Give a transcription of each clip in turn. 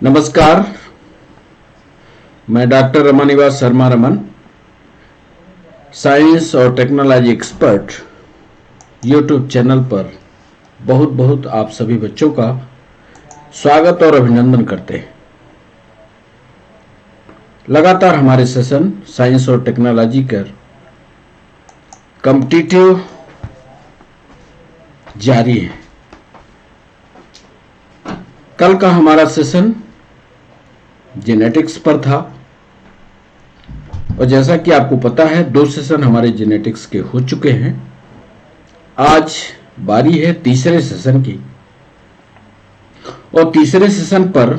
नमस्कार। मैं doctor रमनिवास Sharma Raman, science और टेक्नोलॉजी एक्सपर्ट यूट्यूब चैनल पर बहुत बहुत आप सभी बच्चों का स्वागत और अभिनंदन करते हैं। लगातार हमारे सेशन साइंस और टेक्नोलॉजी कर कॉम्पिटिटिव जारी है। कल का हमारा सेशन जेनेटिक्स पर था और जैसा कि आपको पता है 2 सेशन हमारे जेनेटिक्स के हो चुके हैं। आज बारी है तीसरे सेशन की और तीसरे सेशन पर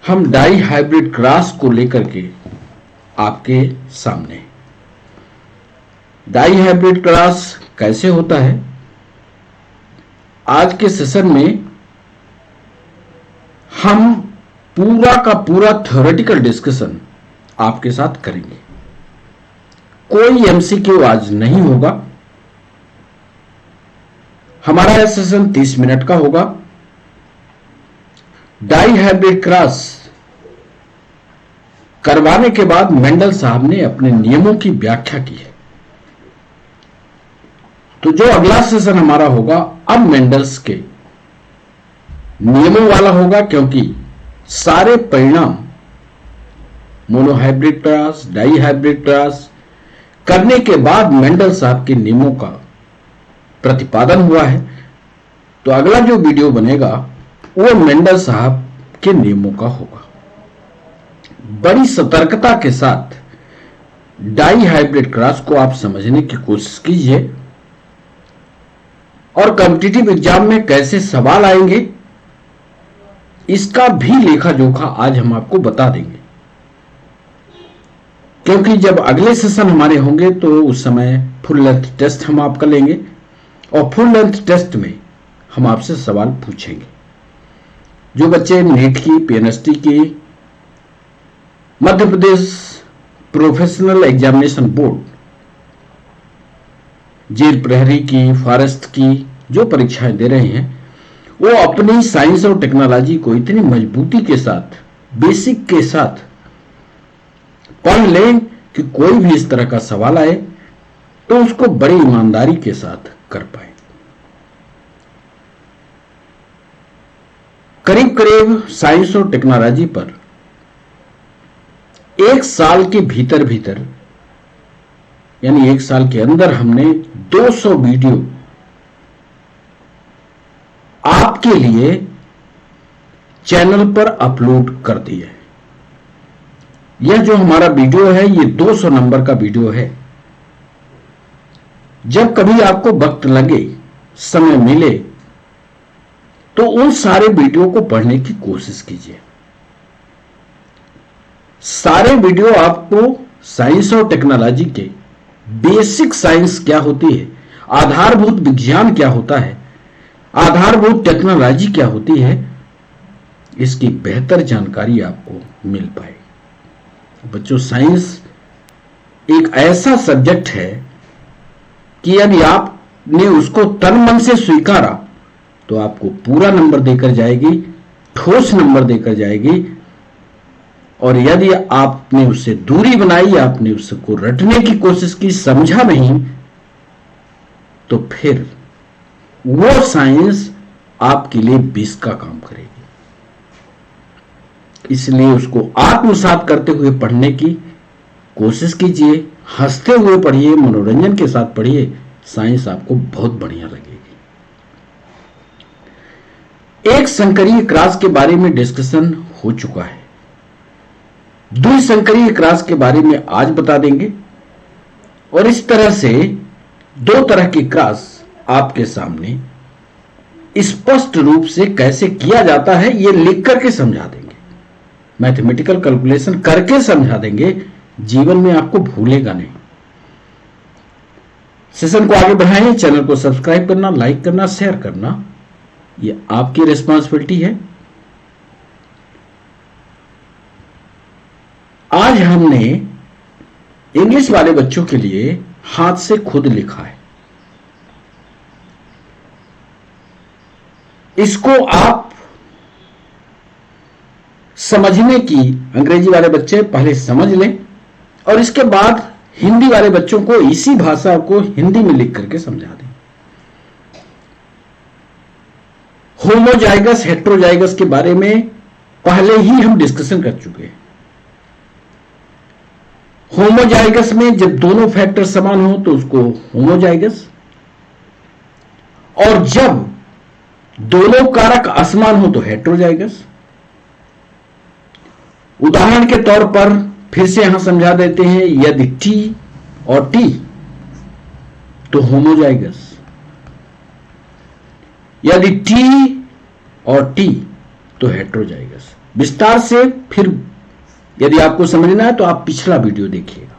हम डाई हाइब्रिड क्रॉस को लेकर के आपके सामने। डाई हाइब्रिड क्रॉस कैसे होता है, आज के सेशन में हम पूरा का पूरा थ्योरेटिकल डिस्कशन आपके साथ करेंगे। कोई एमसीक्यू आज नहीं होगा। हमारा यह सेशन 30 मिनट का होगा। डाई हाइब्रिड क्रॉस करवाने के बाद मेंडल साहब ने अपने नियमों की व्याख्या की है। तो जो अगला सेशन हमारा होगा अब मेंडल्स के नियमों वाला होगा, क्योंकि सारे परिणाम monohybrid cross, dihybrid cross करने के बाद मेंडल साहब के नियमों का प्रतिपादन हुआ है। तो अगला जो वीडियो बनेगा वो मेंडल साहब के नियमों का होगा। बड़ी सतर्कता के साथ डाई हाइब्रिड क्रॉस को आप समझने की कोशिश कीजिए और कॉम्पिटिटिव एग्जाम में कैसे सवाल आएंगे इसका भी लेखा जोखा आज हम आपको बता देंगे, क्योंकि जब अगले सेशन हमारे होंगे तो उस समय फुल लेंथ टेस्ट हम आपका लेंगे और फुल लेंथ टेस्ट में हम आपसे सवाल पूछेंगे। जो बच्चे नीट की, पीएनएसटी की, Madhya Pradesh professional examination board, jail प्रहरी की, फॉरेस्ट की जो परीक्षाएं दे रहे हैं, वो अपनी साइंस और टेक्नोलॉजी को इतनी मजबूती के साथ, बेसिक के साथ पढ़ लें कि कोई भी इस तरह का सवाल आए तो उसको बड़ी ईमानदारी के साथ कर पाए। करीब करीब साइंस और टेक्नोलॉजी पर 1 साल के भीतर भीतर, यानी 1 साल के अंदर हमने 200 वीडियो आपके लिए चैनल पर अपलोड कर दिए है। यह जो हमारा वीडियो है ये 200 नंबर का वीडियो है। जब कभी आपको वक्त लगे, समय मिले, तो उन सारे वीडियो को पढ़ने की कोशिश कीजिए। सारे वीडियो आपको साइंस और टेक्नोलॉजी के बेसिक साइंस क्या होती है, आधारभूत विज्ञान क्या होता है, आधारभूत टेक्नोलॉजी क्या होती है, इसकी बेहतर जानकारी आपको मिल पाए। बच्चों, साइंस एक ऐसा सब्जेक्ट है कि यदि आपने उसको तन मन से स्वीकारा तो आपको पूरा नंबर देकर जाएगी, ठोस नंबर देकर जाएगी। और यदि आपने उससे दूरी बनाई, आपने उसको रटने की कोशिश की, समझा नहीं, तो फिर वो साइंस आपके लिए विष का काम करेगी। इसलिए उसको आत्मसात करते हुए पढ़ने की कोशिश कीजिए, हंसते हुए पढ़िए, मनोरंजन के साथ पढ़िए। साइंस आपको बहुत बढ़िया लगेगी। एक संकरीय क्रॉस के बारे में डिस्कशन हो चुका है, द्विसंकरीय क्रॉस के बारे में आज बता देंगे और इस तरह से 2 तरह की क्रॉस आपके सामने स्पष्ट रूप से कैसे किया जाता है ये लिख करके समझा देंगे, मैथमेटिकल कैलकुलेशन करके समझा देंगे। जीवन में आपको भूलेगा नहीं। सेशन को आगे बढ़ाएं, चैनल को सब्सक्राइब करना, लाइक करना, शेयर करना, ये आपकी रिस्पांसिबिलिटी है। आज हमने इंग्लिश वाले बच्चों के लिए हाथ से खुद लिखा है। इसको आप समझने की अंग्रेजी वाले बच्चे पहले समझ लें और इसके बाद हिंदी वाले बच्चों को इसी भाषा को हिंदी में लिख करके समझा दें। होमोजाइगस हेट्रोजाइगस के बारे में पहले ही हम डिस्कशन कर चुके हैं। होमोजाइगस में जब दोनों फैक्टर समान हो तो उसको होमोजाइगस, और जब दोनों कारक असमान हो तो हेट्रोजाइगस। उदाहरण के तौर पर फिर से यहां समझा देते हैं, यदि T और T तो होमोजाइगस, यदि T और T तो हेट्रोजाइगस। विस्तार से फिर यदि आपको समझना है तो आप पिछला वीडियो देखिएगा।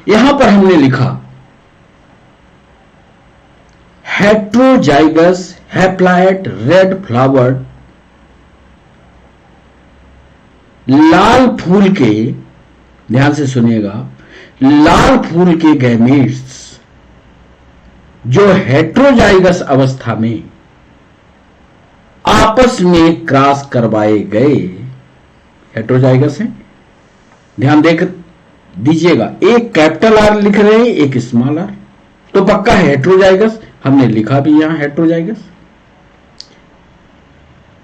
यहां पर हमने लिखा हेट्रोजाइगस हैप्लॉइड रेड फ्लावर्ड, लाल फूल के, ध्यान से सुनिएगा, लाल फूल के गैमेट्स जो हेट्रोजाइगस अवस्था में आपस में क्रॉस करवाए गए हेट्रोजाइगस हैं। ध्यान देकर दीजिएगा, एक कैपिटल आर लिख रहे हैं, एक स्मॉल आर, तो पक्का है हेट्रोजाइगस। हमने लिखा भी यहां हेट्रोजाइगस।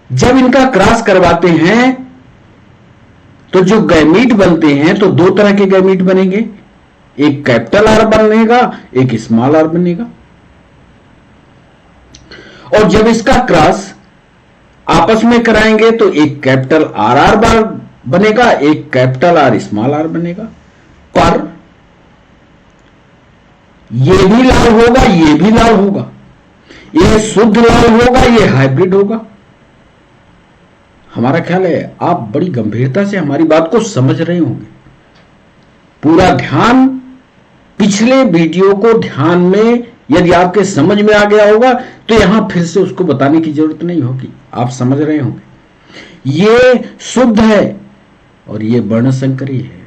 जब इनका क्रॉस करवाते हैं तो जो गैमीट बनते हैं तो दो तरह के गैमीट बनेंगे, एक कैपिटल आर बनेगा, एक स्मॉल आर बनेगा। और जब इसका क्रॉस आपस में कराएंगे तो एक कैपिटल आर आर बार बनेगा, एक कैपिटल आर स्मॉल आर बनेगा। पर ये भी लाल होगा, ये भी लाल होगा, ये शुद्ध लाल होगा, ये हाइब्रिड होगा। हमारा ख्याल है आप बड़ी गंभीरता से हमारी बात को समझ रहे होंगे। पूरा ध्यान पिछले वीडियो को ध्यान में यदि आपके समझ में आ गया होगा तो यहां फिर से उसको बताने की जरूरत नहीं होगी, आप समझ रहे होंगे। ये शुद्ध है और ये वर्ण संकरी है।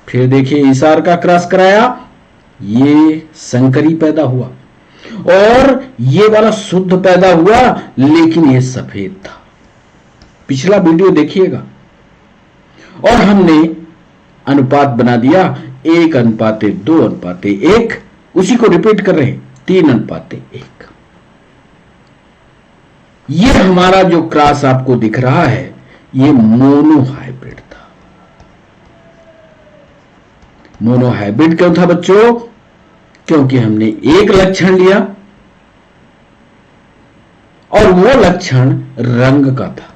फिर देखिए इसार का क्रॉस कराया, ये संकरी पैदा हुआ और ये वाला शुद्ध पैदा हुआ, लेकिन ये सफेद था। पिछला वीडियो देखिएगा। और हमने अनुपात बना दिया 1:2:1, उसी को रिपीट कर रहे हैं 3:1। ये हमारा जो क्रॉस आपको दिख रहा है ये मोनो हाइब्रिड था। मोनो हाइब्रिड क्यों था बच्चों? क्योंकि हमने एक लक्षण लिया और वो लक्षण रंग का था।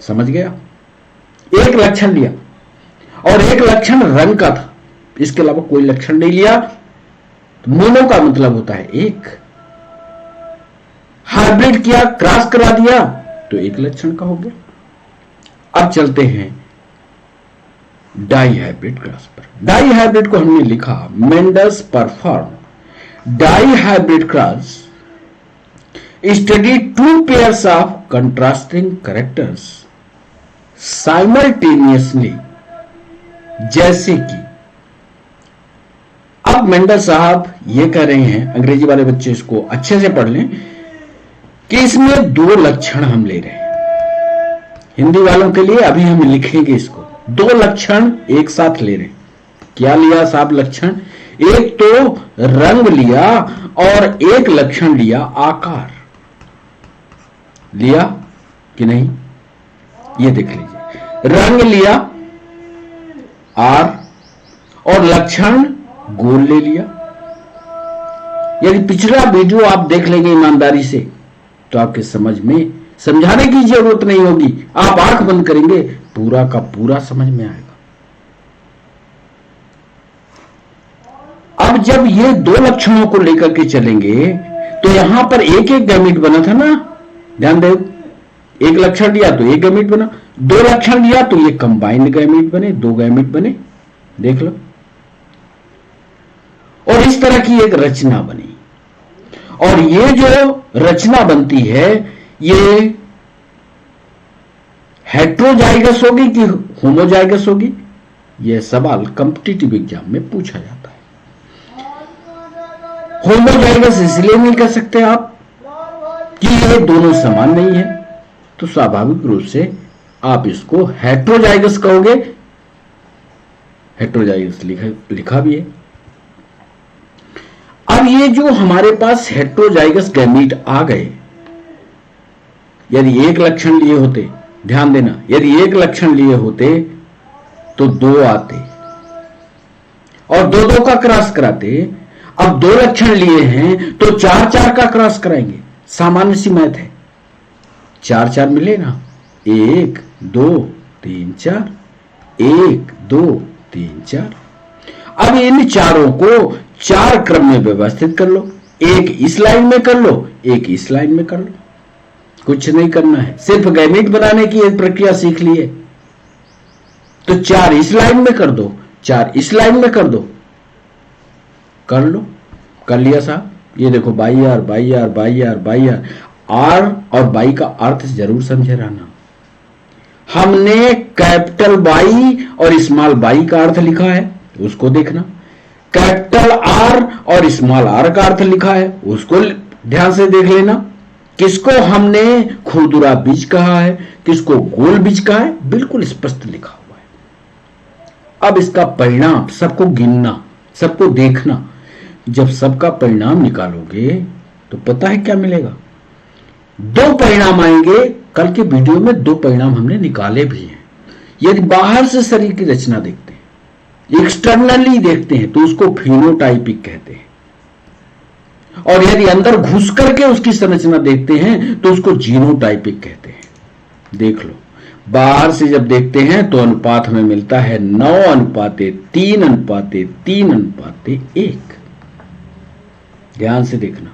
समझ गया? एक लक्षण लिया और एक लक्षण रंग का था, इसके अलावा कोई लक्षण नहीं लिया। तो मोनो का मतलब होता है एक। हाइब्रिड किया, क्रॉस करा दिया तो एक लक्षण का हो गया। अब चलते हैं डाई हाइब्रिड क्रॉस पर। डाई हाइब्रिड को हमने लिखा Mendel's perform dihybrid cross study two pairs of contrasting characters simultaneously, जैसे कि अब मेंडल साहब ये कह रहे हैं, अंग्रेजी वाले बच्चे इसको अच्छे से पढ़ लें, कि इसमें दो लक्षण हम ले रहे हैं। हिंदी वालों के लिए अभी हम लिखेंगे इसको, दो लक्षण एक साथ ले रहे हैं। क्या लिया साहब लक्षण? एक तो रंग लिया और एक लक्षण लिया आकार। लिया कि नहीं? ये देख लीजिए, रंग लिया आर और लक्षण गोल ले लिया। यदि पिछला वीडियो आप देख लेंगे ईमानदारी से तो आपके समझ में समझाने की जरूरत नहीं होगी, आप आंख बंद करेंगे पूरा का पूरा समझ में आएगा। अब जब ये दो लक्षणों को लेकर के चलेंगे तो यहां पर एक एक गैमीट बना था ना, ध्यान दो, एक लक्षण लिया तो एक गैमीट बना, दो लक्षण लिया तो ये कंबाइंड गैमीट बने, दो गैमीट बने, देख लो। और इस तरह की एक रचना बनी। और ये जो रचना बनती है ये हेट्रोजाइगस होगी कि होमोजाइगस होगी? यह सवाल कॉम्पिटिटिव एग्जाम में पूछा जाता है। होमोजाइगस इसलिए नहीं कह सकते आप कि ये दोनों समान नहीं है तो स्वाभाविक रूप से आप इसको हेट्रोजाइगस कहोगे। हेट्रोजाइगस लिखा भी है। अब ये जो हमारे पास हेट्रोजाइगस गैमीट आ गए, यदि एक लक्षण लिए होते, ध्यान देना, यदि एक लक्षण लिए होते तो दो आते और दो दो का क्रॉस कराते। अब दो लक्षण लिए हैं तो चार चार का क्रॉस कराएंगे। सामान्य सी मैथ है, चार चार मिले ना, 1 2 3 4, 1 2 3 4। अब इन चारों को चार क्रम में व्यवस्थित कर लो, एक इस लाइन में कर लो, एक इस लाइन में कर लो। कुछ नहीं करना है, सिर्फ गैमीट बनाने की एक प्रक्रिया सीख लिए तो चार इस लाइन में कर दो, चार इस लाइन में कर दो, कर लो। कर लिया साहब। ये देखो Y R Y R Y R Y R, R और बाई का अर्थ जरूर समझे रहना। हमने कैपिटल बाई और स्मॉल बाई का अर्थ लिखा है, उसको देखना। कैपिटल आर और स्मॉल आर का अर्थ लिखा है, उसको ध्यान से देख लेना। किसको हमने खुरदुरा बीज कहा है, किसको गोल बीज कहा है, बिल्कुल स्पष्ट लिखा हुआ है। अब इसका परिणाम सबको गिनना, सबको देखना। जब सबका परिणाम निकालोगे तो पता है क्या मिलेगा? दो परिणाम आएंगे। कल के वीडियो में दो परिणाम हमने निकाले भी हैं। यदि बाहर से शरीर की रचना देखते हैं, एक्सटर्नली देखते हैं, तो उसको फिनोटाइपिक कहते हैं, और यदि अंदर घुस करके उसकी संरचना देखते हैं तो उसको जीनोटाइपिक कहते हैं। देख लो, बाहर से जब देखते हैं तो अनुपात हमें मिलता है 9:3:3:3:1। ध्यान से देखना।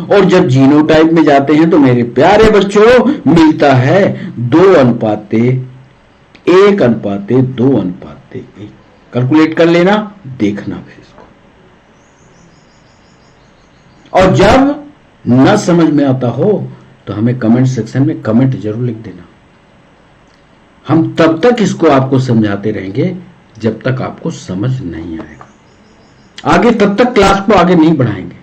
और जब जीनोटाइप में जाते हैं तो मेरे प्यारे बच्चों मिलता है 2:1:2:1। कैलकुलेट कर लेना, देखना फिर इसको। और जब न समझ में आता हो तो हमें कमेंट सेक्शन में कमेंट जरूर लिख देना। हम तब तक इसको आपको समझाते रहेंगे जब तक आपको समझ नहीं आएगा। आगे तब तक क्लास को आगे नहीं बढ़ाएंगे।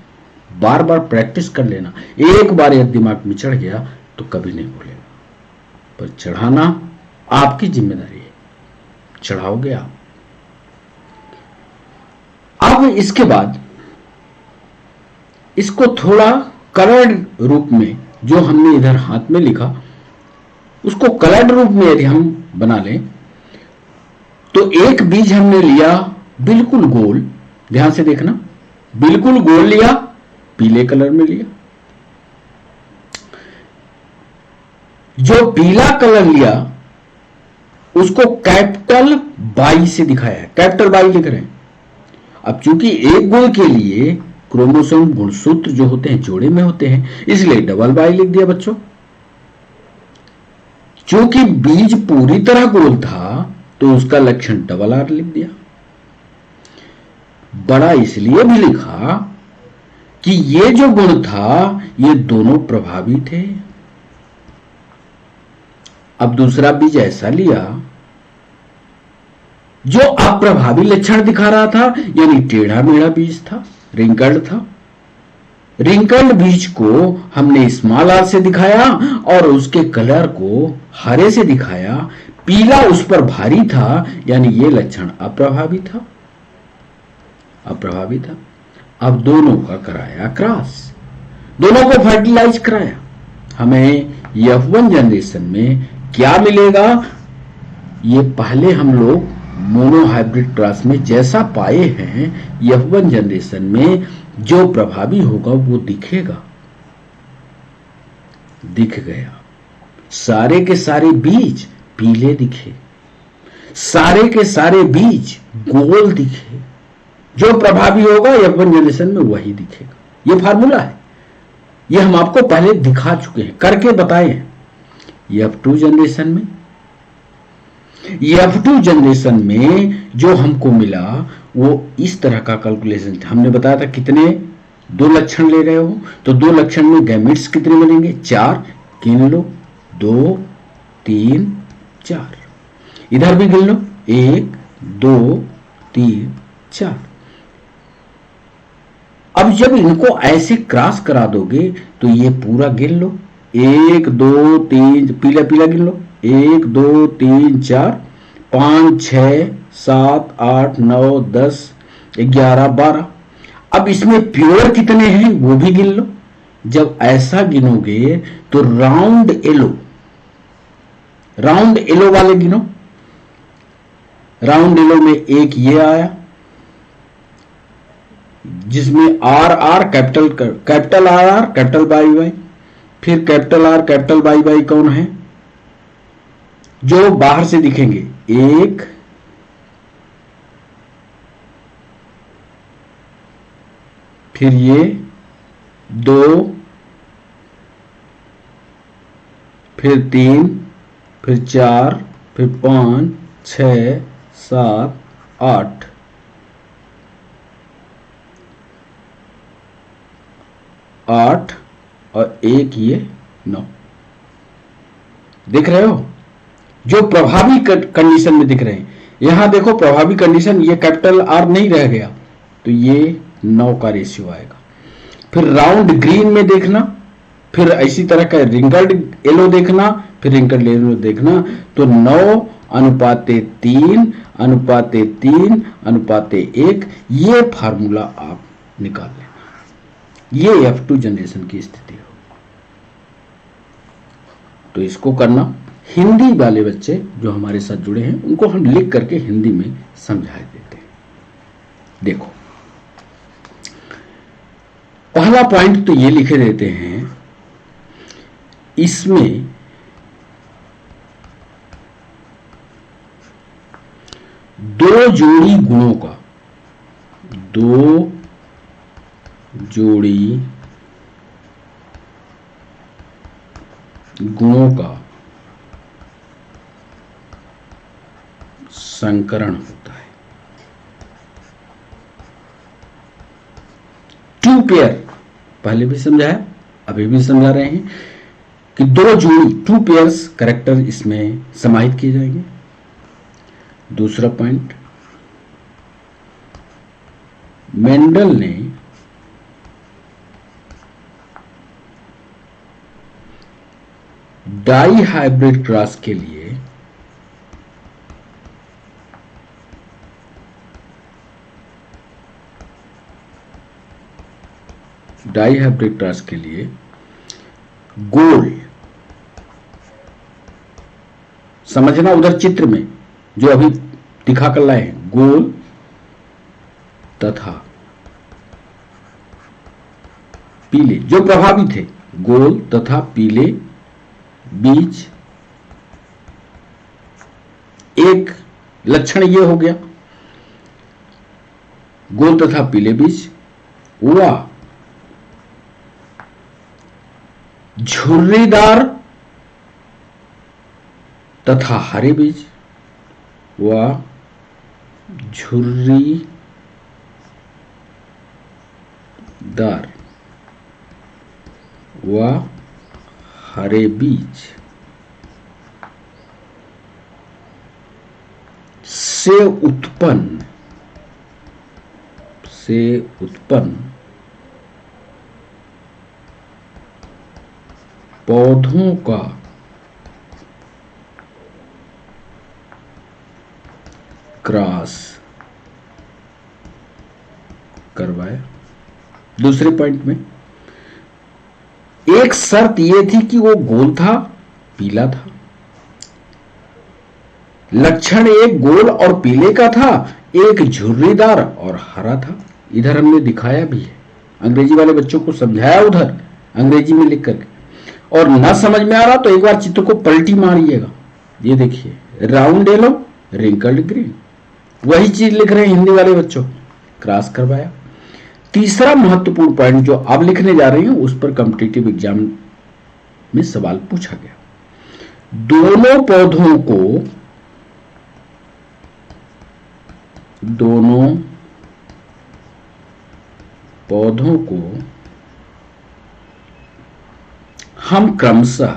बार बार प्रैक्टिस कर लेना। एक बार यदि दिमाग में चढ़ गया तो कभी नहीं भूलेगा। पर चढ़ाना आपकी जिम्मेदारी है, चढ़ाओगे आप। अब इसके बाद इसको थोड़ा कलर्ड रूप में, जो हमने इधर हाथ में लिखा उसको कलर्ड रूप में यदि हम बना लें तो एक बीज हमने लिया बिल्कुल गोल, ध्यान से देखना, बिल्कुल गोल लिया, पीले कलर में लिया। जो पीला कलर लिया उसको कैपिटल बाई से दिखाया है, कैपिटल बाई लिख रहे हैं। अब चूंकि एक गुण के लिए क्रोमोसोम गुणसूत्र जो होते हैं जोड़े में होते हैं, इसलिए डबल बाई लिख दिया बच्चों। चूंकि बीज पूरी तरह गोल था तो उसका लक्षण डबल आर लिख दिया। बड़ा इसलिए भी लिखा कि ये जो गुण था ये दोनों प्रभावी थे। अब दूसरा बीज ऐसा लिया जो अप्रभावी लक्षण दिखा रहा था, यानी टेढ़ा मेढ़ा बीज था, रिंकल्ड था। रिंकल्ड बीज को हमने स्मॉल आर से दिखाया और उसके कलर को हरे से दिखाया। पीला उस पर भारी था, यानी ये लक्षण अप्रभावी था, अप्रभावी था। अब दोनों का कराया क्रॉस, दोनों को फर्टिलाइज कराया। हमें F1 जनरेशन में क्या मिलेगा, ये पहले हम लोग मोनोहाइब्रिड क्रॉस में जैसा पाए हैं, F1 जनरेशन में जो प्रभावी होगा वो दिखेगा। दिख गया, सारे के सारे बीज पीले दिखे, सारे के सारे बीज गोल दिखे। जो प्रभावी होगा F1 जनरेशन में वही दिखेगा। ये फार्मूला है, ये हम आपको पहले दिखा चुके हैं, करके बताए हैं। F2 जनरेशन में, F2 जनरेशन में जो हमको मिला वो इस तरह का कैलकुलेशन था। हमने बताया था कितने, दो लक्षण ले रहे हो तो दो लक्षण में गैमेट्स कितने बनेंगे, 4। गिन लो, 2 3 4। इधर भी गिन लो, 1 2 3 4। अब अब जब इनको ऐसे क्रॉस करा दोगे तो ये पूरा गिन लो, 1 2 3, पीला पीला गिन लो, 1 2 3 4 5 6 7 8 9 10 11 12। अब इसमें प्योर कितने हैं वो भी गिन लो। जब ऐसा गिनोगे तो राउंड एलो वाले गिनो। राउंड एलो में एक ये आया जिसमें R R capital R R capital Y Y, फिर capital R capital Y Y कौन है जो बाहर से दिखेंगे, 1 फिर ये 2 फिर 3 फिर 4 फिर 5 6 7 8 8 और एक ये 9। दिख रहे हो जो प्रभावी कंडीशन में दिख रहे हैं। यहां देखो प्रभावी कंडीशन ये कैपिटल आर नहीं रह गया तो ये 9 का रेशियो आएगा। फिर राउंड ग्रीन में देखना, फिर इसी तरह का रिंकल्ड येलो देखना, फिर रिंकल्ड येलो देखना, तो 9:3 अनुपाते 3 अनुपाते 1 ये फार्मूला आप निकाल लेना। ये F2 जनरेशन की स्थिति हो। तो इसको करना, हिंदी वाले बच्चे जो हमारे साथ जुड़े हैं उनको हम लिख करके हिंदी में समझा देते हैं। देखो पहला पॉइंट तो ये लिखे देते हैं, इसमें दो जोड़ी गुणों का संकरण होता है। 2 पेयर पहले भी समझाया, अभी भी समझा रहे हैं कि 2 पेयर्स कैरेक्टर इसमें समाहित किए जाएंगे। दूसरा पॉइंट, मेंडल ने डाई हाइब्रिड क्रॉस के लिए गोल समझना, उधर चित्र में जो अभी दिखा कर लाए हैं, गोल तथा पीले जो प्रभावी थे, गोल तथा पीले बीज। एक लक्षण ये हो गया गोल तथा पीले बीज, व झुर्रीदार तथा हरे बीज, व झुर्रीदार व हरे बीज से उत्पन्न पौधों का क्रॉस करवाया। दूसरे पॉइंट में एक शर्त यह थी कि वो गोल था, पीला था। लक्षण एक गोल और पीले का था, एक झुर्रीदार और हरा था। इधर हमने दिखाया भी है, अंग्रेजी वाले बच्चों को समझाया उधर अंग्रेजी में लिख करके। और ना समझ में आ रहा तो एक बार चित्र को पलटी मारिएगा। ये देखिए, राउंड येलो, रिंकल्ड ग्रीन, वही चीज लिख रहे हैं हिंदी वाले बच्चों, क्रॉस करवाया। तीसरा महत्वपूर्ण पॉइंट जो आप लिखने जा रहे हैं उस पर कॉम्पिटिटिव एग्जाम में सवाल पूछा गया। दोनों पौधों को हम क्रमशः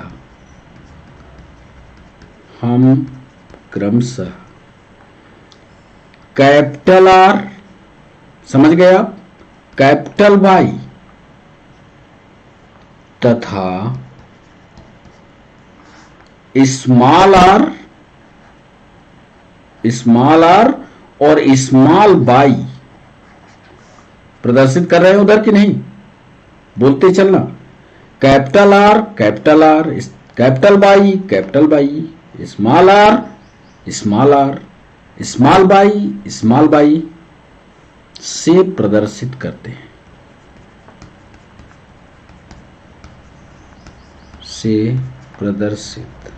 कैपिटल आर, समझ गए आप, कैपिटल वाई तथा स्मॉल आर और स्मॉल बाई प्रदर्शित कर रहे हैं उधर कि नहीं, बोलते चलना। Capital R capital Y small R small Y से प्रदर्शित करते हैं, से प्रदर्शित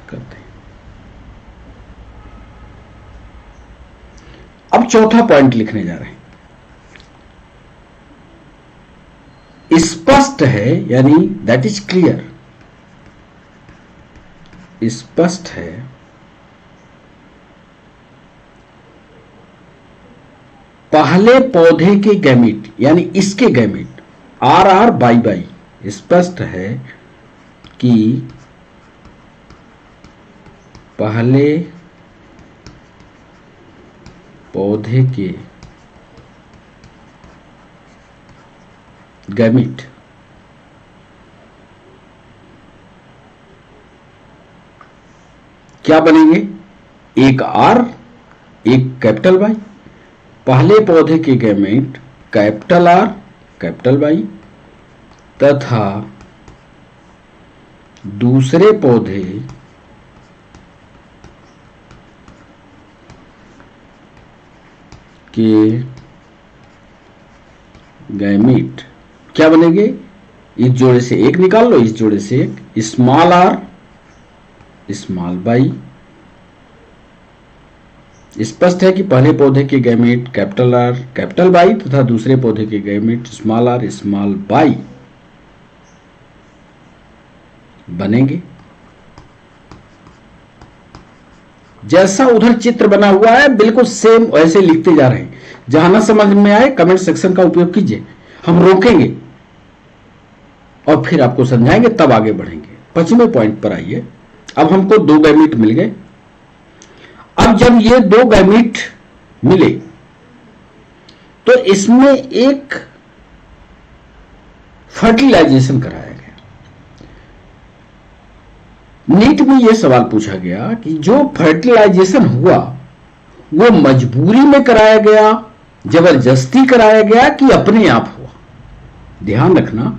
करते हैं। अब चौथा पॉइंट लिखने जा रहे हैं। स्पष्ट है यानी दैट इज क्लियर, स्पष्ट है पहले पौधे के गैमीट यानी इसके गैमीट आर बाई, स्पष्ट है कि पहले पौधे के गैमीट क्या बनेंगे, एक आर एक कैपिटल वाई। पहले पौधे के gamete capital R capital Y तथा दूसरे पौधे के गैमीट क्या बनेंगे, इस जोड़े से एक निकाल लो, इस जोड़े से एक स्मॉल आर स्मॉल बाई। स्पष्ट है कि पहले पौधे के gamete capital R capital Y तथा दूसरे पौधे के gamete small R small Y बनेंगे। जैसा उधर चित्र बना हुआ है बिल्कुल सेम वैसे लिखते जा रहे हैं। जहां ना समझ में आए कमेंट सेक्शन का उपयोग कीजिए, हम रोकेंगे और फिर आपको समझाएंगे, तब आगे बढ़ेंगे। 5वें पॉइंट पर आइए। अब हमको 2 गैमीट मिल गए। अब जब ये 2 गैमीट मिले तो इसमें एक फर्टिलाइजेशन कराया गया। नीट में यह सवाल पूछा गया कि जो फर्टिलाइजेशन हुआ वो मजबूरी में कराया गया, जबरदस्ती कराया गया कि अपने आप हुआ। ध्यान रखना,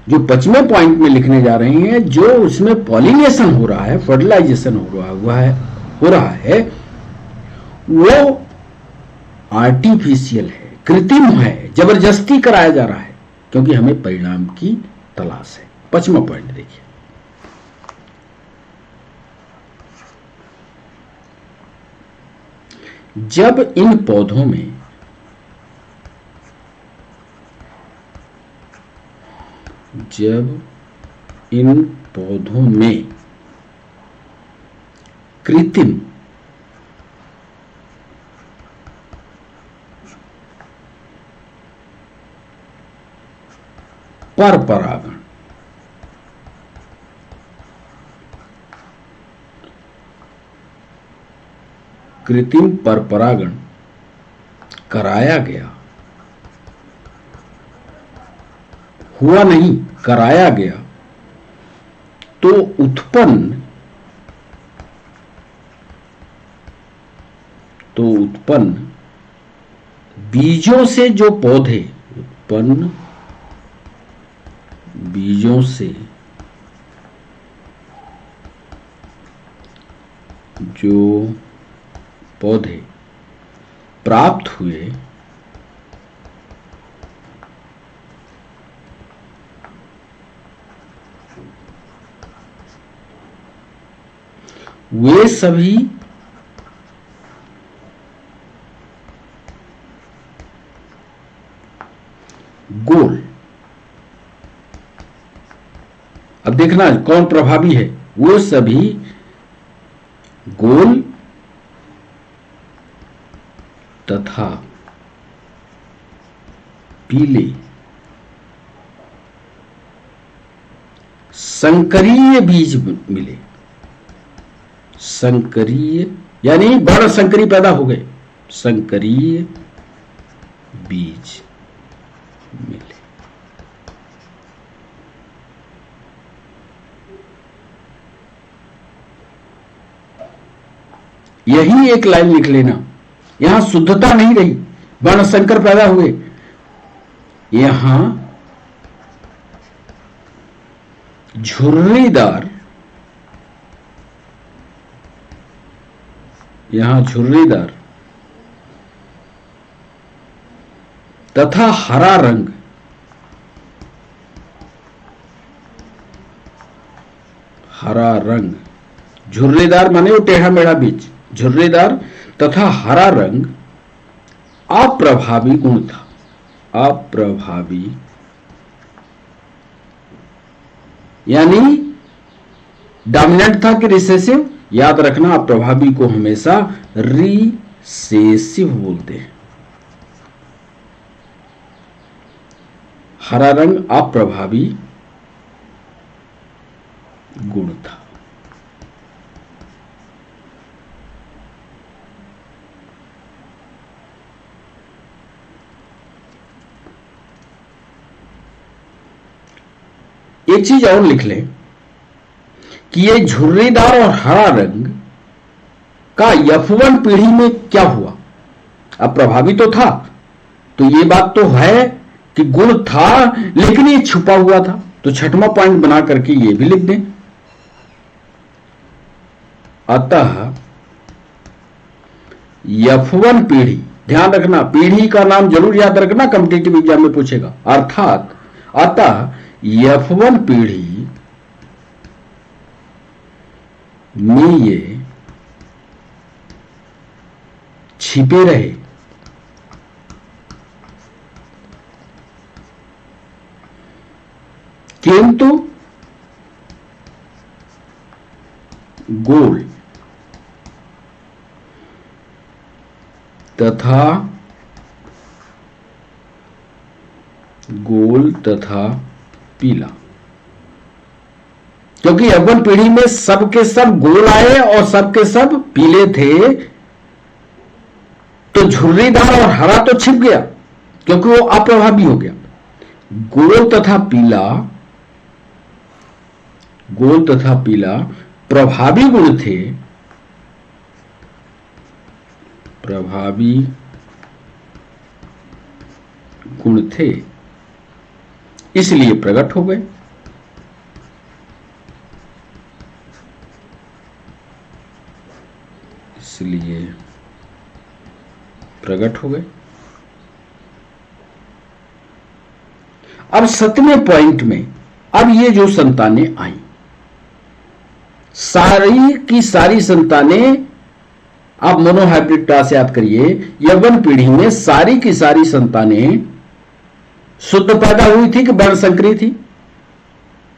जो 5वें पॉइंट में लिखने जा रहे हैं, जो उसमें पॉलिनेशन हो रहा है, फर्टिलाइजेशन हो रहा है वो आर्टिफिशियल है, कृत्रिम है, जबरदस्ती कराया जा रहा है, क्योंकि हमें परिणाम की तलाश है। 5वां पॉइंट देखिए, जब इन पौधों में कृत्रिम परपरागण कराया गया, हुआ नहीं कराया गया, तो उत्पन्न बीजों से जो पौधे बीजों से जो पौधे प्राप्त हुए वे सभी गोल। अब देखना कौन प्रभावी है, वो सभी गोल तथा पीले संकरीय बीज मिले। संकरीय यानी बड़ संकरी पैदा हो गए, संकरीय बीज मिले। यही एक लाइन लिख लेना, यहां शुद्धता नहीं रही, वर्ण संकर पैदा हुए, यहां झुर्रीदार, यहां झुर्रीदार तथा हरा रंग, हरा रंग, झुर्रीदार माने वो टेढ़ा मेढ़ा बीज, झुर्रीदार तथा हरा रंग अप्रभावी गुण था। अप्रभावी यानी डोमिनेंट था कि रिसेसिव? याद रखना, अप्रभावी को हमेशा रिसेसिव बोलते हैं। हरा रंग अप्रभावी गुण था। एक चीज और लिख लें कि ये झुर्रीदार और हरा रंग का F1 पीढ़ी में क्या हुआ? अब प्रभावी तो था, तो ये बात तो है कि गुण था, लेकिन ये छुपा हुआ था, तो छठवां पॉइंट बना करके ये भी लिख दें। अतः F1 पीढ़ी, ध्यान रखना पीढ़ी का नाम जरूर याद रखना, कॉम्पिटिटिव एग्जाम में पूछेगा। अर्थात अतः F1 पीढ़ी में ये छिपे रहे, किंतु गोल तथा पीला, क्योंकि F1 पीढ़ी में सबके सब गोल आए और सबके सब पीले थे, तो झुर्रीदार और हरा तो छिप गया क्योंकि वो अप्रभावी हो गया। गोल तथा पीला प्रभावी गुण थे, प्रभावी गुण थे, इसलिए प्रकट हो गए। इसलिए प्रकट हो गए। अब 7वें पॉइंट में, अब ये जो संतानें आई, सारी की सारी संतानें, आप मोनोहाइब्रिड क्लास याद करिए, F1 पीढ़ी में सारी की सारी संतानें शुद्ध पैदा हुई थी कि वर्ण संकरी थी?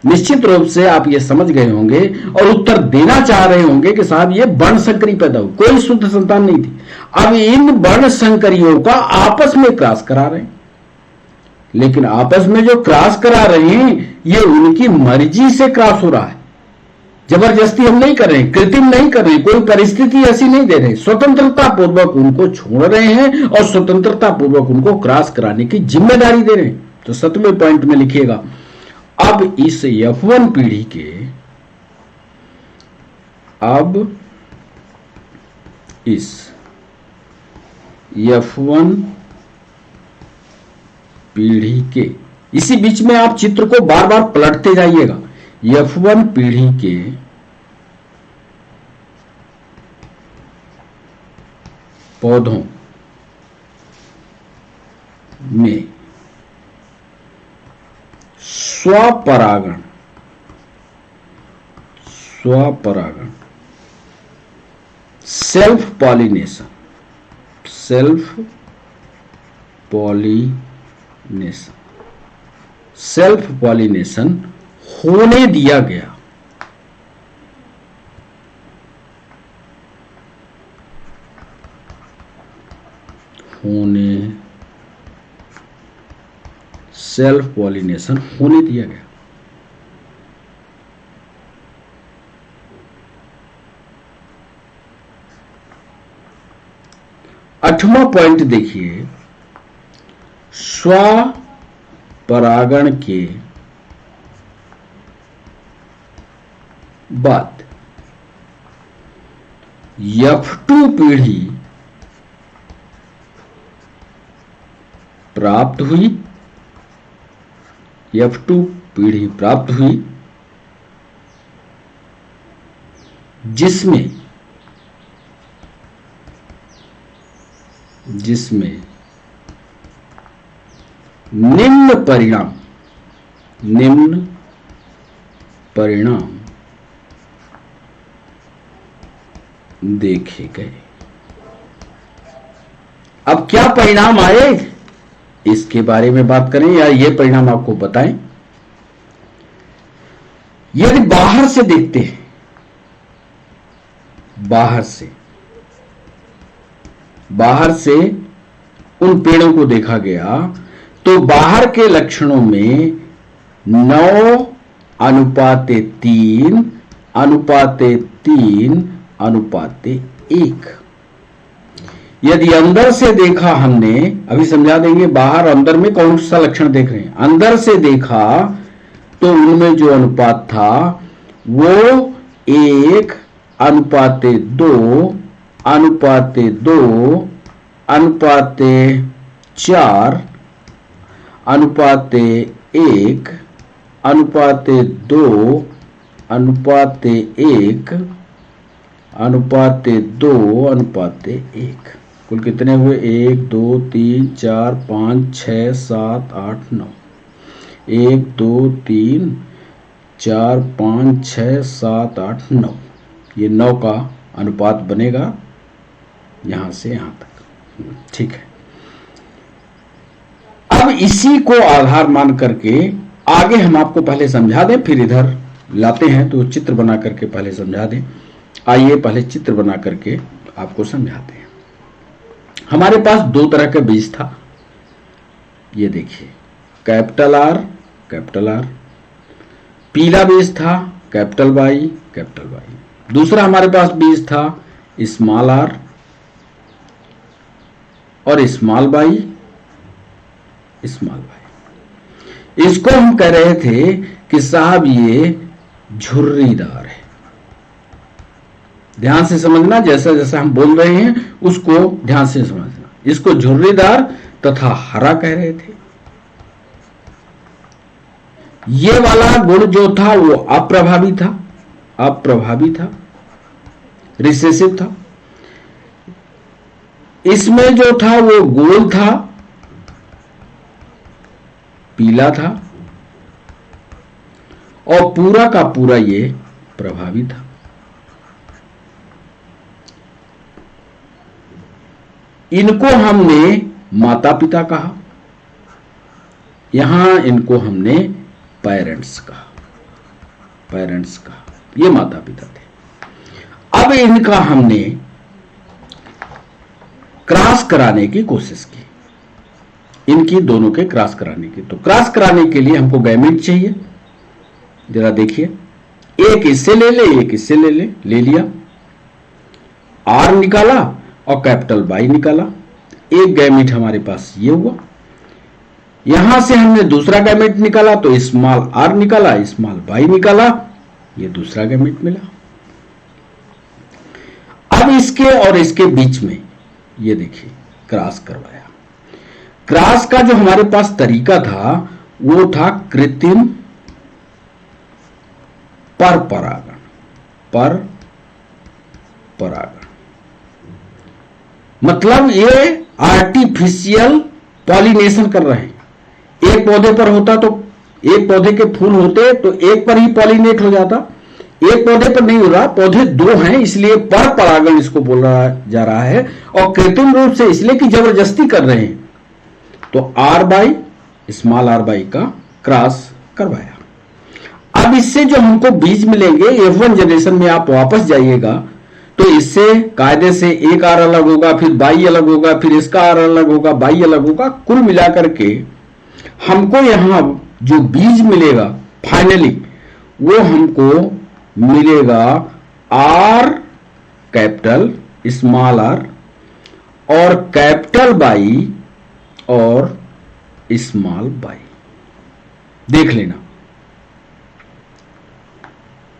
निश्चित रूप से आप ये समझ गए होंगे और उत्तर देना चाह रहे होंगे कि साहब ये वर्ण संकरी पैदा हुई, कोई शुद्ध संतान नहीं थी। अब इन वर्ण संकरियों का आपस में क्रॉस करा रहे हैं, लेकिन आपस में जो क्रॉस करा रहे हैं ये उनकी मर्जी से क्रॉस हो रहा है, जबरदस्ती हम नहीं कर रहे हैं, कृत्रिम नहीं कर रहे हैं, कोई परिस्थिति ऐसी नहीं दे रहे, स्वतंत्रता पूर्वक उनको छोड़ रहे हैं और स्वतंत्रता पूर्वक उनको क्रॉस कराने की जिम्मेदारी दे रहे हैं। तो 7वें पॉइंट में लिखिएगा, अब इस F1 पीढ़ी के, अब इस F1 पीढ़ी के, इसी बीच में आप चित्र को बार बार पलटते जाइएगा, F1 पीढ़ी के पौधों में स्वपरागण सेल्फ पॉलिनेशन होने दिया गया। सेल्फ पॉलिनेशन होने दिया गया। 8वां पॉइंट देखिए, स्वपरागण के बाद F2 पीढ़ी प्राप्त हुई, F2 पीढ़ी प्राप्त हुई, जिसमें निम्न परिणाम देखे गए। अब क्या परिणाम आए इसके बारे में बात करें, या ये परिणाम आपको बताएं। यदि बाहर से देखते हैं, बाहर से उन पेड़ों को देखा गया, तो बाहर के लक्षणों में 9:3 अनुपाते 1। यदि अंदर से देखा हमने, अभी समझा देंगे बाहर अंदर में कौन सा लक्षण देख रहे हैं। अंदर से देखा तो उनमें जो अनुपात था वो 1:2 अनुपाते 4 अनुपाते 1 अनुपाते 2 अनुपाते 1 अनुपाते 2 अनुपाते 1। कुल कितने हुए? 1 2 3 4 5 6 7 8 9। 1 2 3 4 5 6 7 8 9। ये 9 का अनुपात बनेगा यहां से यहां तक। ठीक है। अब इसी को आधार मान करके आगे हम आपको पहले समझा दें, फिर इधर लाते हैं तो चित्र बना करके पहले समझा दें। आइए पहले चित्र बना करके आपको समझाते हैं। हमारे पास 2 तरह का बीज था, ये देखिए, कैपिटल आर पीला बीज था, कैपिटल वाई। दूसरा हमारे पास बीज था स्मॉल आर और स्मॉल वाई। इसको हम कह रहे थे कि साहब ये झुर्रीदार है। ध्यान से समझना, जैसा जैसा हम बोल रहे हैं उसको ध्यान से समझना। इसको झुर्रीदार तथा हरा कह रहे थे। ये वाला गुण जो था वो अप्रभावी था, रिसेसिव था। इसमें जो था वो गोल था, पीला था, और पूरा का पूरा ये प्रभावी था। इनको हमने माता पिता कहा, यहां इनको हमने पेरेंट्स कहा। ये माता पिता थे। अब इनका हमने क्रॉस कराने की कोशिश की, इनकी दोनों के क्रॉस कराने की। तो क्रॉस कराने के लिए हमको गैमेट चाहिए। जरा देखिए, एक इससे ले ले, एक इससे ले लिया, आर निकाला और कैपिटल वाई निकाला। एक गैमेट हमारे पास ये हुआ। यहां से हमने दूसरा गैमेट निकाला तो स्मॉल आर निकाला, स्मॉल वाई निकाला, ये दूसरा गैमेट मिला। अब इसके और इसके बीच में ये देखिए क्रॉस करवाया। क्रॉस का जो हमारे पास तरीका था वो था कृत्रिम पर परागण। मतलब ये आर्टिफिशियल पॉलिनेशन कर रहे हैं। एक पौधे पर होता तो एक पौधे के फूल होते तो एक पर ही पॉलिनेट हो जाता, एक पौधे पर नहीं हो रहा। पौधे 2 हैं इसलिए पर परागण इसको बोला जा रहा है, और कृत्रिम रूप से इसलिए कि जबरदस्ती कर रहे हैं। तो R Y small R Y का क्रॉस करवाया। अब इससे जो हमको बीज मिलेंगे F1 जनरेशन में आप वापस जाइएगा तो इससे कायदे से एक आर अलग होगा, फिर बाई अलग होगा, फिर इसका आर अलग होगा, बाई अलग होगा। कुल मिलाकर के हमको यहां जो बीज मिलेगा फाइनली वो हमको मिलेगा आर कैपिटल स्मॉल आर और कैपिटल बाई और स्मॉल बाई। देख लेना,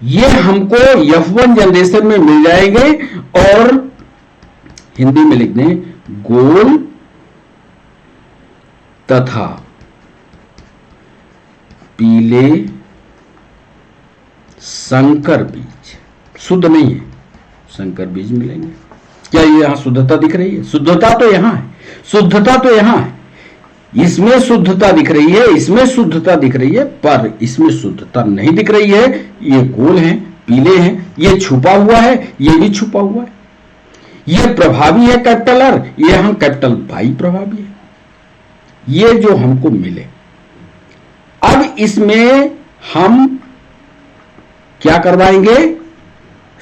ये हमको F1 जनरेशन में मिल जाएंगे और हिंदी में लिख दें गोल तथा पीले संकर बीज। शुद्ध नहीं है, संकर बीज मिलेंगे। क्या ये यहां शुद्धता दिख रही है? शुद्धता तो यहां है, शुद्धता तो यहां है, इसमें शुद्धता दिख रही है, इसमें शुद्धता दिख रही है, पर इसमें शुद्धता नहीं दिख रही है। ये गोल हैं, पीले हैं, ये छुपा हुआ है, ये भी छुपा हुआ है। ये प्रभावी है कैपिटल आर, ये हम कैपिटल बाई प्रभावी है। ये जो हमको मिले, अब इसमें हम क्या करवाएंगे?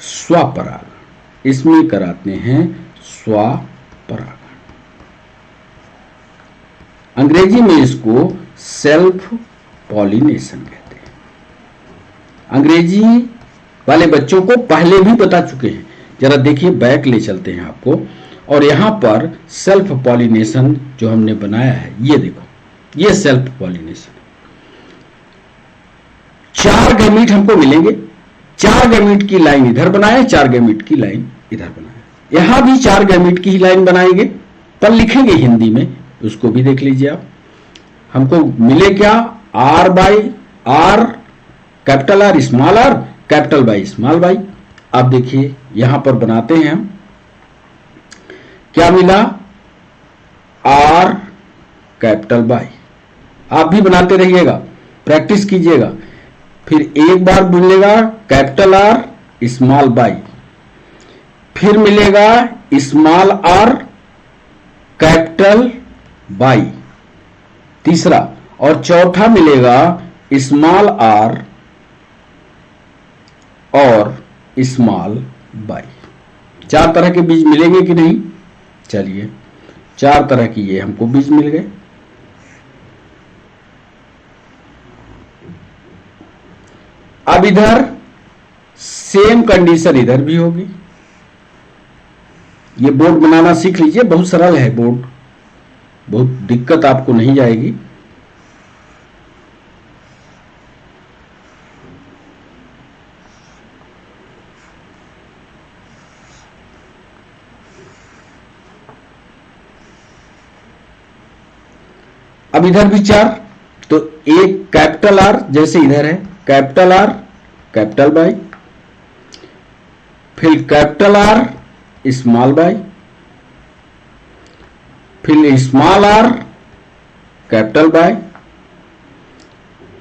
स्वपरागण। इसमें कराते हैं स्वपरागण। अंग्रेजी में इसको सेल्फ पॉलिनेशन कहते हैं। अंग्रेजी वाले बच्चों को पहले भी बता चुके हैं। जरा देखिए, बैक ले चलते हैं आपको, और यहां पर सेल्फ पॉलिनेशन जो हमने बनाया है, ये देखो, ये सेल्फ पॉलिनेशन। 4 गैमीट हमको मिलेंगे, 4 गैमीट की लाइन इधर बनाए, 4 गैमीट की लाइन इधर बनाए। यहां भी 4 गैमीट की ही लाइन बनाएंगे, पर लिखेंगे हिंदी में, उसको भी देख लीजिए आप। हमको मिले क्या? R Y R, capital R small R, capital Y small Y. अब देखिए यहां पर बनाते हैं हम, क्या मिला? R capital Y. आप भी बनाते रहिएगा, प्रैक्टिस कीजिएगा। फिर एक बार मिलेगा कैपिटल आर स्मॉल बाई, फिर मिलेगा स्मॉल आर कैपिटल बाई, तीसरा, और चौथा मिलेगा स्मॉल आर और स्मॉल बाई। 4 तरह के बीज मिलेंगे कि नहीं? चलिए, 4 तरह की ये हमको बीज मिल गए। अब इधर सेम कंडीशन इधर भी होगी। ये बोर्ड बनाना सीख लीजिए, बहुत सरल है बोर्ड, बहुत दिक्कत आपको नहीं जाएगी। अब इधर भी 4, तो एक कैपिटल आर जैसे इधर है, कैपिटल आर कैपिटल बाई, फिर कैपिटल आर स्मॉल बाई, फिर स्मॉल आर कैपिटल बाई,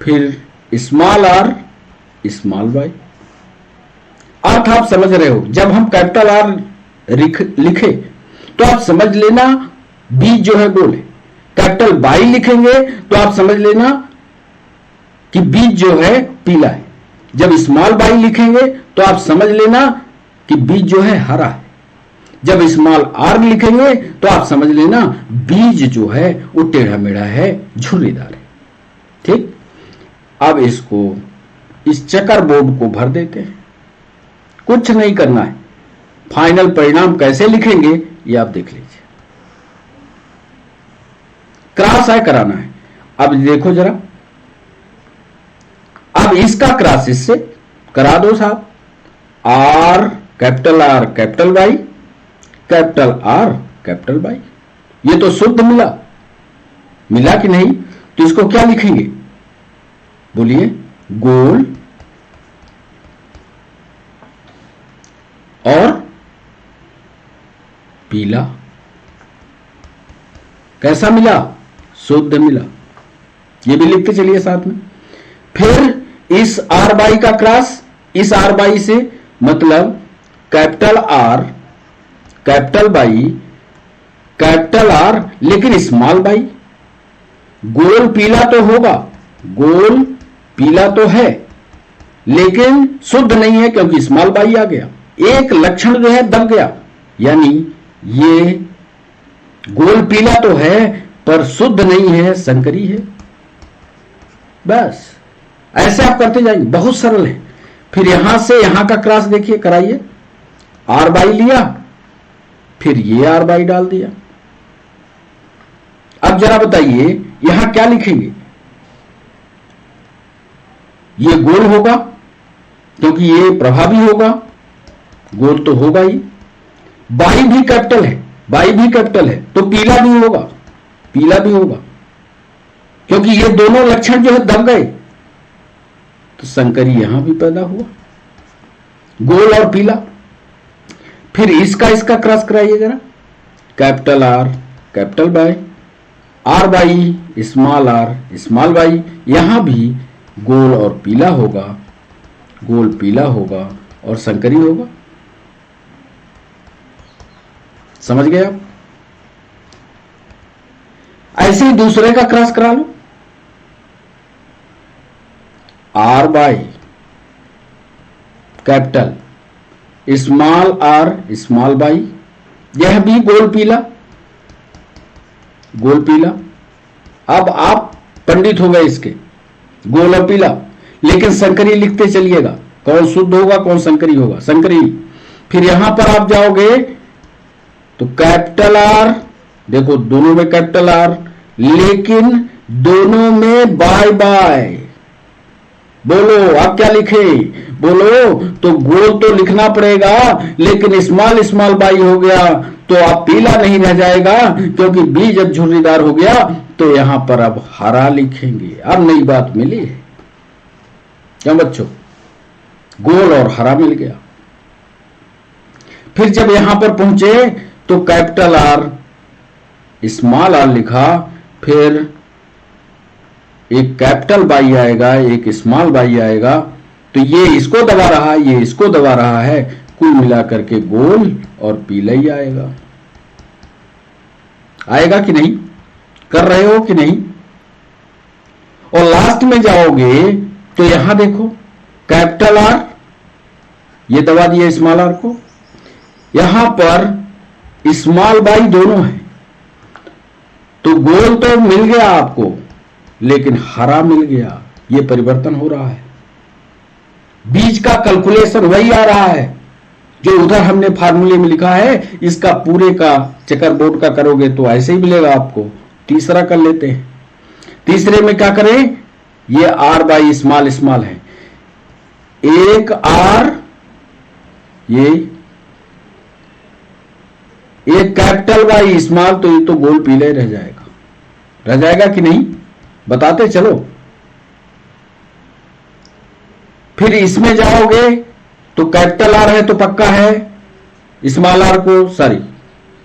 फिर स्मॉल आर स्मॉल बाई। अर्थ आप समझ रहे हो? जब हम कैपिटल आर लिखे तो आप समझ लेना बीज जो है गोल है। कैपिटल बाई लिखेंगे तो आप समझ लेना कि बीज जो है पीला है। जब स्मॉल बाई लिखेंगे तो आप समझ लेना कि बीज जो है हरा है। जब स्मॉल आर लिखेंगे तो आप समझ लेना बीज जो है वो टेढ़ा मेढ़ा है, झुर्रीदार है। ठीक, अब इसको इस चेकर बोर्ड को भर देते हैं, कुछ नहीं करना है। फाइनल परिणाम कैसे लिखेंगे ये आप देख लीजिए। क्रॉस है कराना है। अब देखो जरा, अब इसका क्रॉस इससे करा दो साहब। Are capital by, capital R capital by. ये तो शुद्ध मिला कि नहीं? तो इसको क्या लिखेंगे बोलिए? गोल और पीला। कैसा मिला? शुद्ध मिला। ये भी लिखते चलिए साथ में। फिर इस आर बाई का क्रॉस इस आर बाई से, मतलब capital R capital by capital R लेकिन स्मॉल बाई। गोल पीला तो होगा, गोल पीला तो है लेकिन शुद्ध नहीं है क्योंकि स्मॉल बाई आ गया। एक लक्षण जो है दब गया, यानी ये गोल पीला तो है पर शुद्ध नहीं है, संकरी है। बस ऐसे आप करते जाएंगे, बहुत सरल है। फिर यहां से यहां का क्रॉस देखिए, कराइए। आर बाई लिया, फिर ये आर बाई डाल दिया। अब जरा बताइए यहां क्या लिखेंगे? ये गोल होगा क्योंकि ये प्रभावी होगा, गोल तो होगा ही। बाई भी कैपिटल है, बाई भी कैपिटल है, तो पीला भी होगा, पीला भी होगा क्योंकि ये दोनों लक्षण जो है दब गए, तो संकरी यहां भी पैदा हुआ, गोल और पीला। फिर इसका क्रॉस कराइए जरा, capital R capital Y, R Y small R small Y, यहां भी गोल और पीला होगा, गोल पीला होगा और संकरी होगा। समझ गए आप? ऐसे ही दूसरे का क्रॉस करा लो, R by capital small R small by, यह भी गोल पीला, गोल पीला। अब आप पंडित हो गए इसके, गोल और पीला, लेकिन संकरी लिखते चलिएगा, कौन शुद्ध होगा कौन संकरी होगा, संकरी। फिर यहां पर आप जाओगे तो कैपिटल आर, देखो दोनों में कैपिटल आर, लेकिन दोनों में बाय बाय। बोलो आप क्या लिखे? बोलो तो गोल तो लिखना पड़ेगा, लेकिन स्मॉल स्मॉल बाई हो गया तो आप पीला नहीं रह जाएगा, क्योंकि बी जब झुर्रीदार हो गया तो यहां पर अब हरा लिखेंगे। अब नई बात मिली है क्यों बच्चों? गोल और हरा मिल गया। फिर जब यहां पर पहुंचे तो कैपिटल आर स्मॉल आर लिखा, फिर एक कैपिटल बाई आएगा, एक स्मॉल बाई आएगा, तो ये इसको दबा रहा है, ये इसको दबा रहा है, कुल मिलाकर के गोल और पीला ही आएगा। आएगा कि नहीं? कर रहे हो कि नहीं? और लास्ट में जाओगे तो यहां देखो कैपिटल आर, ये दबा दिया स्मॉल आर को, यहां पर स्मॉल बाई दोनों है, तो गोल तो मिल गया आपको, लेकिन हरा मिल गया। ये परिवर्तन हो रहा है, बीज का कैलकुलेशन वही आ रहा है जो उधर हमने फार्मूले में लिखा है। इसका पूरे का चेकर बोर्ड का करोगे तो ऐसे ही मिलेगा आपको। तीसरा कर लेते हैं। तीसरे में क्या करें? ये आर बाई स्मॉल स्मॉल है, एक आर, ये एक कैपिटल बाई स्मॉल, तो ये तो गोल पीले रह जाएगा। रह जाएगा कि नहीं? बताते चलो। फिर इसमें जाओगे तो कैपिटल आर है तो पक्का है, स्मॉल आर को सॉरी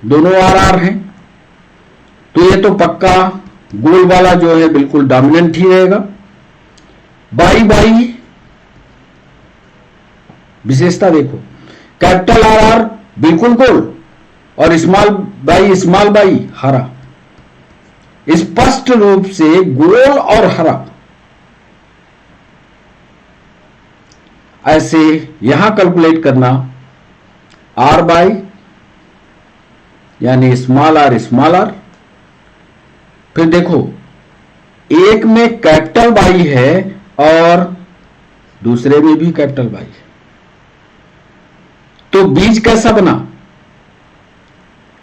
दोनों आर आर हैं, तो ये तो पक्का गोल वाला जो है बिल्कुल डोमिनेंट ही रहेगा। बाई बाई विशेषता देखो, कैपिटल आर आर बिल्कुल गोल और स्मॉल बाई हरा, स्पष्ट रूप से गोल और हरा। ऐसे यहां कैलकुलेट करना, आर बाई यानी स्मॉल आर, फिर देखो एक में कैपिटल बाई है और दूसरे में भी कैपिटल बाई है, तो बीज कैसा बना?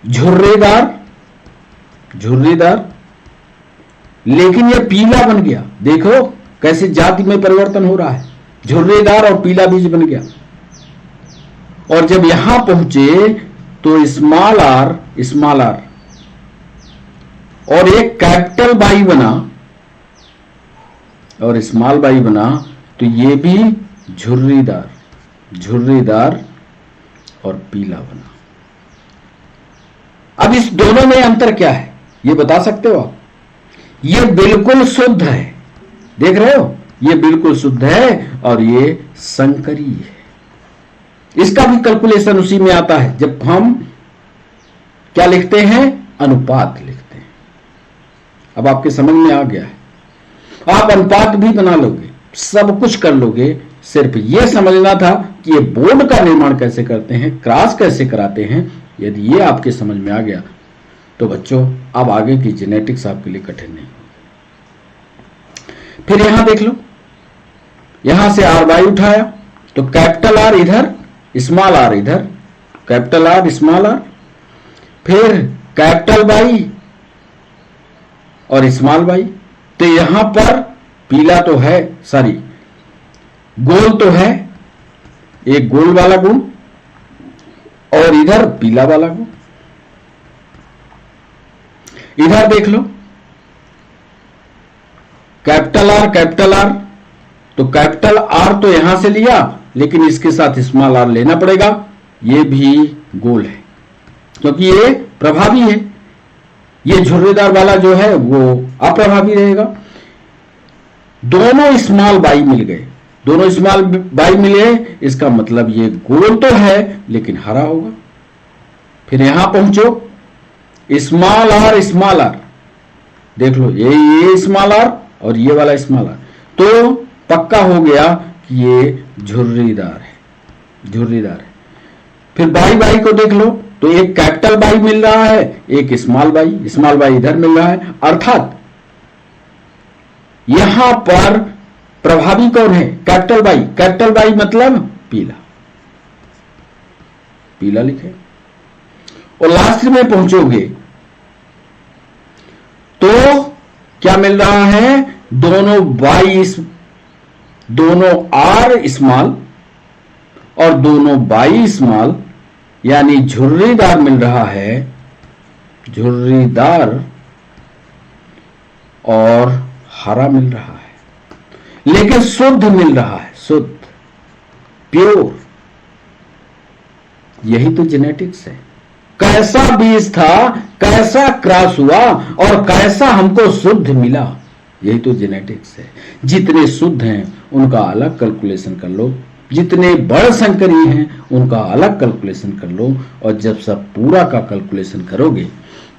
झुर्रीदार, लेकिन यह पीला बन गया। देखो कैसे जाति में परिवर्तन हो रहा है, झुर्रीदार और पीला बीज बन गया। और जब यहां पहुंचे तो स्मॉल आर और एक कैपिटल बाई बना और स्मॉल बाई बना, तो ये भी झुर्रीदार और पीला बना। अब इस दोनों में अंतर क्या है ये बता सकते हो आप? ये बिल्कुल शुद्ध है, देख रहे हो, ये बिल्कुल शुद्ध है और ये संकरी है। इसका भी कैलकुलेशन उसी में आता है जब हम क्या लिखते हैं? अनुपात लिखते हैं। अब आपके समझ में आ गया है, आप अनुपात भी बना लोगे, सब कुछ कर लोगे। सिर्फ यह समझना था कि ये बोर्ड का निर्माण कैसे करते हैं, क्रॉस कैसे कराते हैं। यदि ये आपके समझ में आ गया तो बच्चों अब आगे की जेनेटिक्स आपके लिए कठिन नहीं होगी। फिर यहां देख लो, यहां से आर बाई उठाया तो कैपिटल आर इधर, स्मॉल आर इधर, कैपिटल आर स्मॉल आर, फिर कैपिटल बाई और स्मॉल बाई। तो यहां पर पीला तो है, सॉरी गोल तो है, एक गोल वाला गुण और इधर पीला वाला गुण। इधर देख लो कैपिटल आर, तो कैपिटल आर तो यहां से लिया, लेकिन इसके साथ स्मॉल आर लेना पड़ेगा। ये भी गोल है क्योंकि ये प्रभावी है, ये झुर्रीदार वाला जो है वो अप्रभावी रहेगा। दोनों स्मॉल बाई मिल गए, दोनों स्मॉल बाई मिले, इसका मतलब ये गोल तो है लेकिन हरा होगा। फिर यहां पहुंचो, स्मॉल आर देख लो, ये स्मॉल आर और ये वाला स्मॉल आर, तो पक्का हो गया कि ये झुर्रीदार है। फिर बाई को देख लो, तो एक कैपिटल बाई मिल रहा है, एक स्मॉल बाई इधर मिल रहा है, अर्थात यहां पर प्रभावी कौन है? कैपिटल बाई मतलब पीला लिखे। और लास्ट में पहुंचोगे तो क्या मिल रहा है? दोनों आर स्मॉल और दोनों बाई स्मॉल, यानी झुर्रीदार मिल रहा है, झुर्रीदार और हरा मिल रहा है, लेकिन शुद्ध मिल रहा है, शुद्ध प्योर। यही तो जेनेटिक्स है। कैसा बीज था, कैसा क्रॉस हुआ और कैसा हमको शुद्ध मिला, यही तो जेनेटिक्स है। जितने शुद्ध हैं उनका अलग कैलकुलेशन कर लो, जितने बड़ संकरी हैं उनका अलग कैलकुलेशन कर लो, और जब सब पूरा का कैलकुलेशन करोगे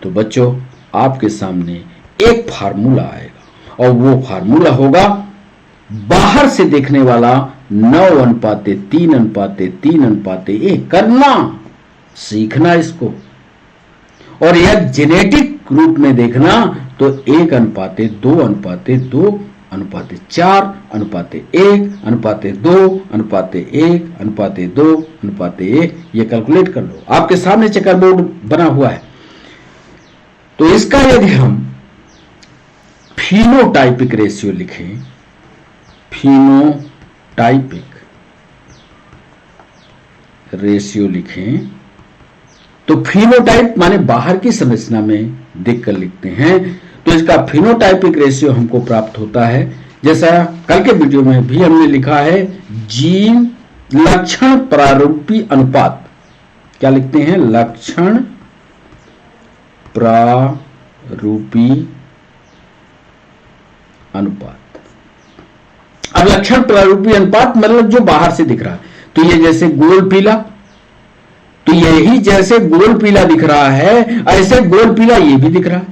तो बच्चों आपके सामने एक फार्मूला आएगा, और वो फार्मूला होगा बाहर से देखने वाला 9:3:3:3:1 करना सीखना इसको, और यह जेनेटिक रूप में देखना तो 1:2:4:1:1:2:1:1:2:1 ये कैलकुलेट कर लो। आपके सामने चेकर बोर्ड बना हुआ है। तो इसका यदि हम फिनोटाइपिक रेशियो लिखें, फिनोटाइपिक रेशियो लिखें, तो फिनोटाइप माने बाहर की संरचना में देखकर लिखते हैं, तो इसका फिनोटाइपिक रेशियो हमको प्राप्त होता है, जैसा कल के वीडियो में भी हमने लिखा है, जीन लक्षण प्रारूपी अनुपात। क्या लिखते हैं? लक्षण प्रारूपी अनुपात। अब लक्षण प्रारूपी अनुपात मतलब जो बाहर से दिख रहा है, तो ये जैसे गोल पीला, तो यही जैसे गोल पीला दिख रहा है, ऐसे गोल पीला ये भी दिख रहा है,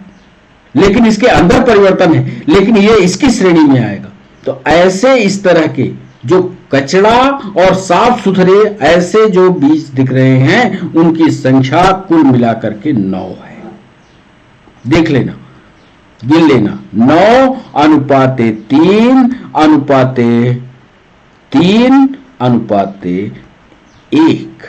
लेकिन इसके अंदर परिवर्तन है, लेकिन ये इसकी श्रेणी में आएगा। तो ऐसे इस तरह के जो कचड़ा और साफ सुथरे ऐसे जो बीज दिख रहे हैं, उनकी संख्या कुल मिलाकर के 9 है। देख लेना, गिन लेना, 9:3:3:1।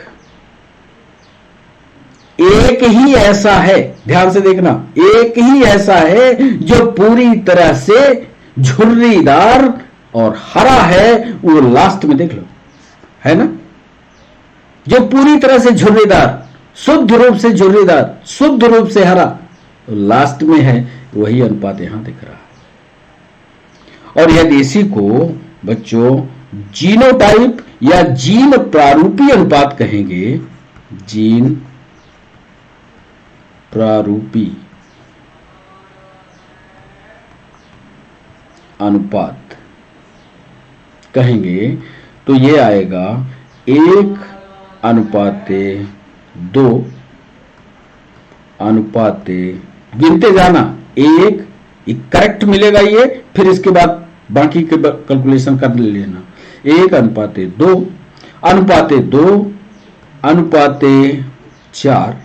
एक ही ऐसा है, ध्यान से देखना, एक ही ऐसा है जो पूरी तरह से झुर्रीदार और हरा है, वो लास्ट में देख लो, है ना, जो पूरी तरह से झुर्रीदार, शुद्ध रूप से झुर्रीदार, शुद्ध रूप से हरा, तो लास्ट में है, वही अनुपात यहां दिख रहा है। और यदि इसी को बच्चों जीनोटाइप या जीन प्रारूपी अनुपात कहेंगे, जीन प्रारूपी अनुपात कहेंगे, तो ये आएगा 1:2 गिनते जाना, एक करेक्ट मिलेगा ये, फिर इसके बाद बाकी के कैलकुलेशन कर लेना। 1:2 4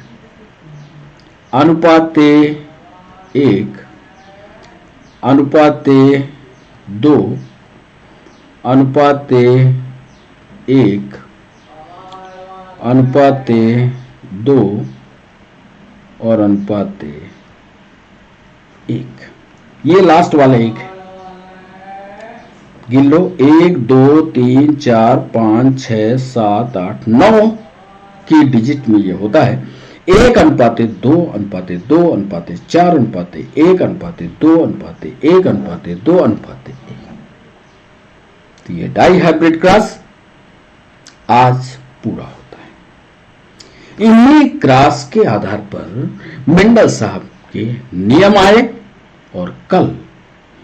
1:1 2 1:2 और अनुपात 1। ये लास्ट वाला 1 है, गिन लो। 1 2 3 4 5 6 7 8 9 की डिजिट में ये होता है 1 अनुपात 2 अनुपात 2 अनुपात 4 अनुपात 1 अनुपात 2 अनुपात 1 अनुपात 2 अनुपात 1। तो ये डाई हाइब्रिड क्रॉस आज पूरा होता है। इन्हीं क्रॉस के आधार पर मेंडल साहब के नियम आए और कल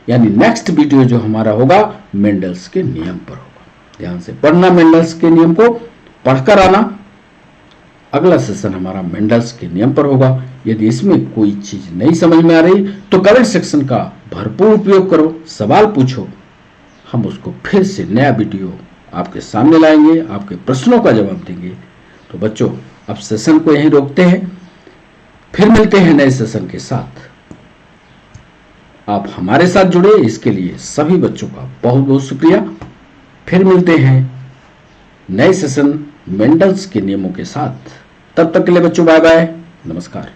यानी नेक्स्ट वीडियो जो हमारा होगा मेंडल्स के नियम पर होगा। ध्यान से पढ़ना, मेंडल्स के नियम को पढ़कर आना। अगला सेशन हमारा मेंडल्स के नियम पर होगा। यदि इसमें कोई चीज नहीं समझ में आ रही तो कमेंट सेक्शन का भरपूर उपयोग करो, सवाल पूछो, हम उसको फिर से नया वीडियो आपके सामने लाएंगे, आपके प्रश्नों का जवाब देंगे। तो बच्चों, अब सेशन को यहीं रोकते हैं, फिर मिलते हैं नए सेशन के साथ। आप हमारे साथ जुड़े इसके लिए सभी बच्चों का बहुत बहुत शुक्रिया। फिर मिलते हैं नए सेशन मेंडल्स के नियमों के साथ। तब तक के लिए बच्चों बाय बाय, नमस्कार।